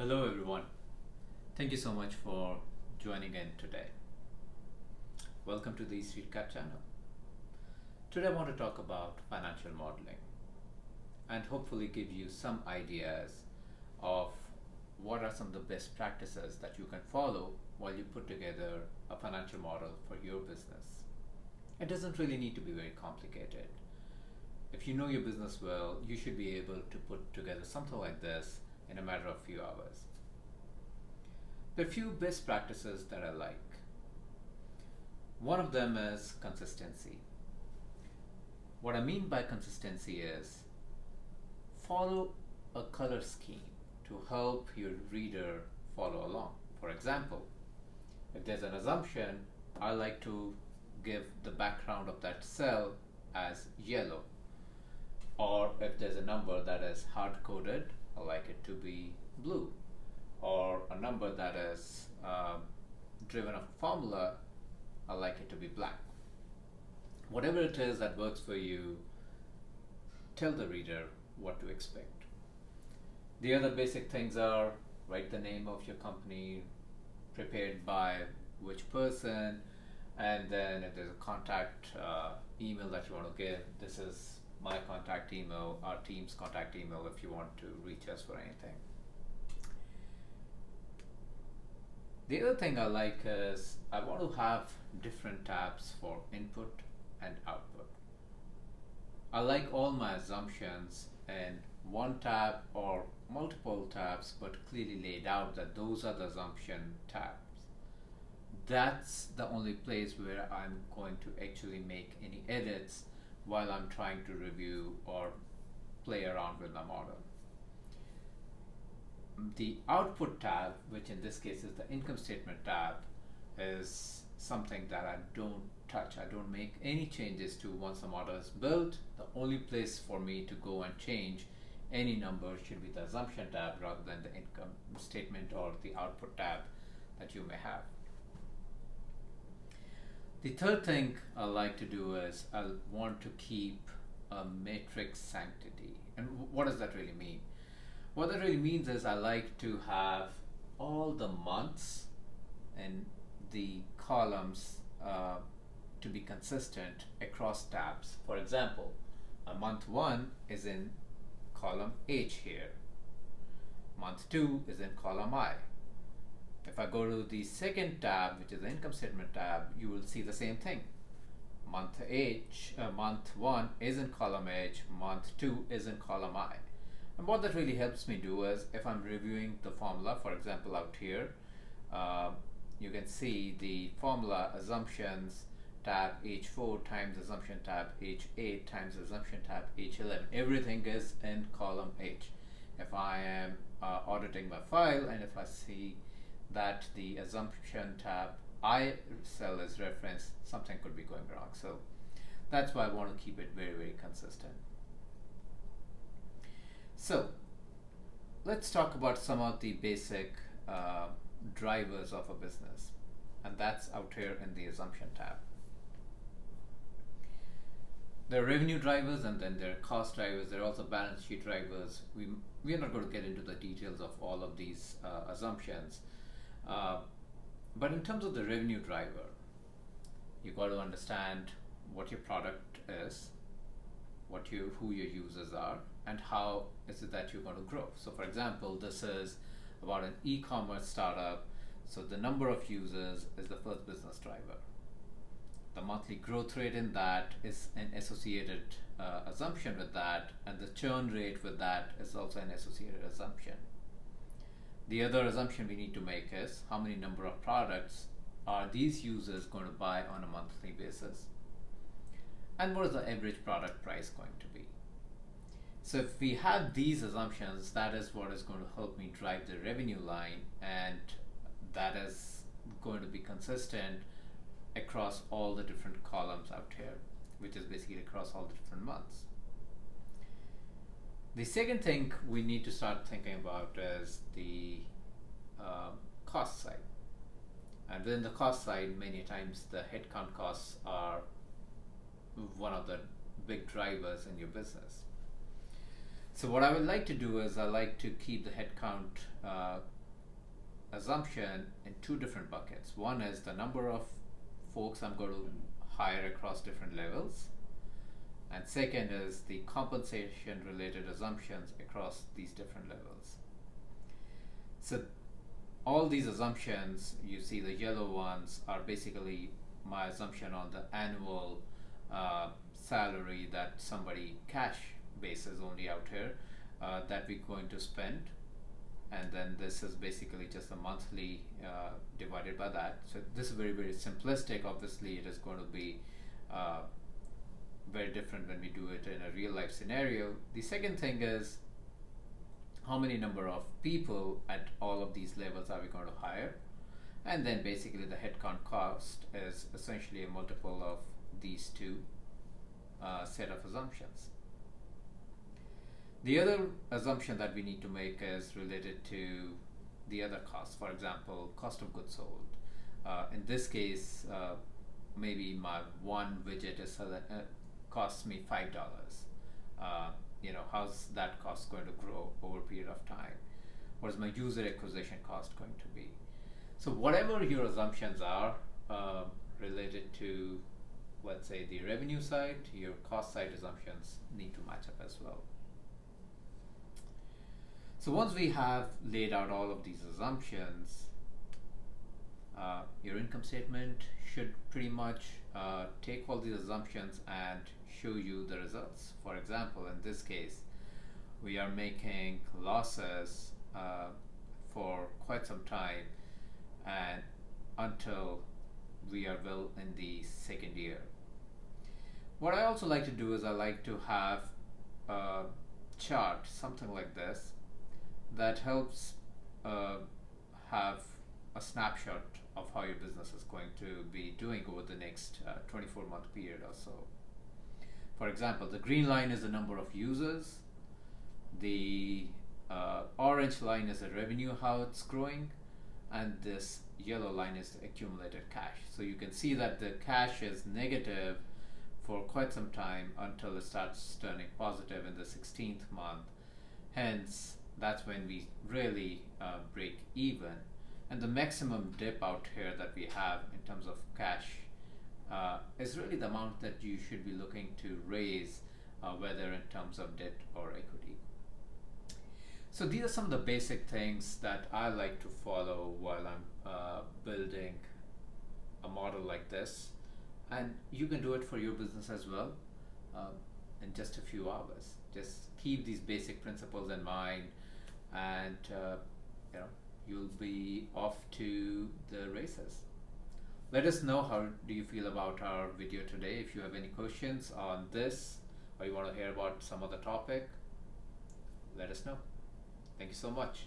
Hello everyone. Thank you so much for joining in today. Welcome to the Streetcat channel. Today I want to talk about financial modeling and hopefully give you some ideas of what are some of the best practices that you can follow while you put together a financial model for your business. It doesn't really need to be very complicated. If you know your business well, you should be able to put together something like this in a matter of few hours. There are a few best practices that I like. One of them is consistency. What I mean by consistency is follow a color scheme to help your reader follow along. For example, if there's an assumption, I like to give the background of that cell as yellow. Or if there's a number that is hard coded, I like it to be blue. Or a number that is driven off a formula, I like it to be black. Whatever it is that works for you, tell the reader what to expect. The other basic things are write the name of your company, prepared by which person, and then if there's a contact email that you want to give, this is my contact email, our team's contact email if you want to reach us for anything. The other thing I like is I want to have different tabs for input and output. I like all my assumptions in one tab or multiple tabs, but clearly laid out that those are the assumption tabs. That's the only place where I'm going to actually make any edits while I'm trying to review or play around with my model. The output tab, which in this case is the income statement tab, is something that I don't touch. I don't make any changes to once the model is built. The only place for me to go and change any number should be the assumption tab rather than the income statement or the output tab that you may have. The third thing I like to do is I want to keep a matrix sanctity. And what does that really mean? What that really means is I like to have all the months and the columns to be consistent across tabs. For example, month 1 is in column H here. Month 2 is in column I. If I go to the second tab, which is the income statement tab, you will see the same thing. Month 1 is in column H, month 2 is in column I. And what that really helps me do is if I'm reviewing the formula, for example out here, you can see the formula assumptions tab H4 times assumption tab H8 times assumption tab H11. Everything is in column H. If I am auditing my file and if I see that the assumption tab I cell is referenced, something could be going wrong. So that's why I want to keep it very, very consistent. So let's talk about some of the basic drivers of a business, and that's out here in the assumption tab. There are revenue drivers and then there are cost drivers. There are also balance sheet drivers. We are not going to get into the details of all of these assumptions, but in terms of the revenue driver, you got to understand what your product is, who your users are, and how is it that you're going to grow. So for example, this is about an e-commerce startup, so the number of users is the first business driver. The monthly growth rate in that is an associated assumption with that, and the churn rate with that is also an associated assumption. The other assumption we need to make is how many number of products are these users going to buy on a monthly basis, and what is the average product price going to be. So if we have these assumptions, that is what is going to help me drive the revenue line, and that is going to be consistent across all the different columns out here, which is basically across all the different months. The second thing we need to start thinking about is the cost side. And within the cost side, many times the headcount costs are one of the big drivers in your business. So what I would like to do is I like to keep the headcount assumption in two different buckets. One is the number of folks I'm going to hire across different levels, and second is the compensation related assumptions across these different levels. So all these assumptions, you see the yellow ones, are basically my assumption on the annual salary that somebody cash basis only out here that we're going to spend, and then this is basically just a monthly divided by that. So this is very, very simplistic. Obviously it is going to be very different when we do it in a real life scenario. The second thing is how many number of people at all of these levels are we going to hire, and then basically the headcount cost is essentially a multiple of these two set of assumptions. The other assumption that we need to make is related to the other costs. For example, cost of goods sold. In this case, maybe my one widget is costs me $5. How's that cost going to grow over a period of time? What is my user acquisition cost going to be? So whatever your assumptions are related to, let's say, the revenue side, your cost side assumptions need to match up as well. So once we have laid out all of these assumptions, your income statement should pretty much take all these assumptions and show you the results. For example, in this case, we are making losses for quite some time, and until we are well in the second year. What I also like to do is I like to have a chart, something like this, that helps have a snapshot of how your business is going to be doing over the next 24-month period or so. For example, the green line is the number of users, the orange line is the revenue, how it's growing, and this yellow line is the accumulated cash. So you can see that the cash is negative for quite some time until it starts turning positive in the 16th month. Hence, that's when we really break even. And the maximum dip out here that we have in terms of cash is really the amount that you should be looking to raise, whether in terms of debt or equity. So these are some of the basic things that I like to follow while I'm building a model like this. And you can do it for your business as well in just a few hours. Just keep these basic principles in mind, and you'll be off to the races. Let us know how do you feel about our video today. If you have any questions on this, or you want to hear about some other topic, let us know. Thank you so much.